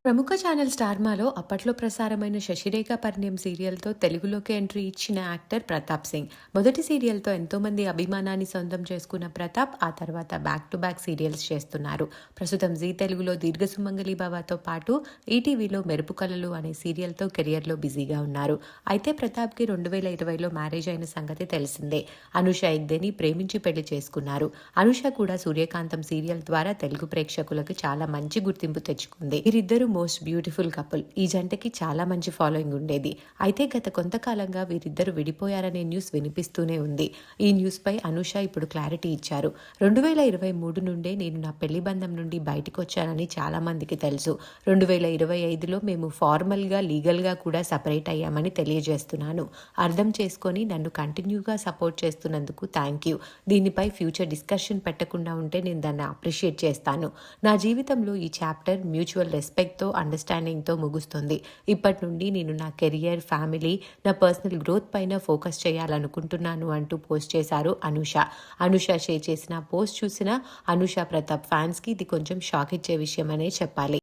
ప్రముఖ ఛానల్ స్టార్మాలో అప్పట్లో ప్రసారమైన శశిరేఖ పరిణయం సీరియల్తో తెలుగులోకి ఎంట్రీ ఇచ్చిన యాక్టర్ ప్రతాప్ సింగ్. మొదటి సీరియల్తో ఎంతోమంది అభిమానాన్ని సొంతం చేసుకున్న ప్రతాప్ ఆ తర్వాత బ్యాక్ టు బ్యాక్ సీరియల్స్ చేస్తున్నారు. ప్రస్తుతం జీ తెలుగులో దీర్ఘ సుమంగళి భవతో పాటు ఈటీవీలో మెరుపు కళలు అనే సీరియల్తో కెరియర్లో బిజీగా ఉన్నారు. అయితే ప్రతాప్కి 2020లో మ్యారేజ్ అయిన సంగతి తెలిసిందే. అనుష హెగ్డేని ప్రేమించి పెళ్లి చేసుకున్నారు. అనుష కూడా సూర్యకాంతం సీరియల్ ద్వారా తెలుగు ప్రేక్షకులకు చాలా మంచి గుర్తింపు తెచ్చుకుంది. వీరిద్దరూ మోస్ట్ బ్యూటిఫుల్ కపుల్. ఈ జంటకి చాలా మంచి ఫాలోయింగ్ ఉండేది. అయితే గత కొంతకాలంగా వీరిద్దరు విడిపోయారనే న్యూస్ వినిపిస్తూనే ఉంది. ఈ న్యూస్ పై అనుష ఇప్పుడు క్లారిటీ ఇచ్చారు. 2023 నుండే నేను నా పెళ్లి బంధం నుండి బయటకు వచ్చానని చాలా మందికి తెలుసు. 2025లో మేము ఫార్మల్గా లీగల్గా కూడా సపరేట్ అయ్యామని తెలియజేస్తున్నాను. అర్థం చేసుకొని నన్ను కంటిన్యూగా సపోర్ట్ చేస్తున్నందుకు థ్యాంక్ యూ. దీనిపై ఫ్యూచర్ డిస్కషన్ పెట్టకుండా ఉంటే నేను దాన్ని అప్రిషియేట్ చేస్తాను. నా జీవితంలో ఈ చాప్టర్ మ్యూచువల్ రెస్పెక్ట్తో అండర్స్టాండింగ్తో ముగుస్తుంది. ఇప్పటి నుండి నేను నా కెరియర్, ఫ్యామిలీ, నా పర్సనల్ గ్రోత్ పైన ఫోకస్ చేయాలనుకుంటున్నాను అంటూ పోస్ట్ చేశారు అనుష. అనుష షేర్ చేసిన పోస్ట్ చూసిన అనుష ప్రతాప్ ఫ్యాన్స్కి ఇది కొంచెం షాక్ ఇచ్చే విషయం అనే చెప్పాలి.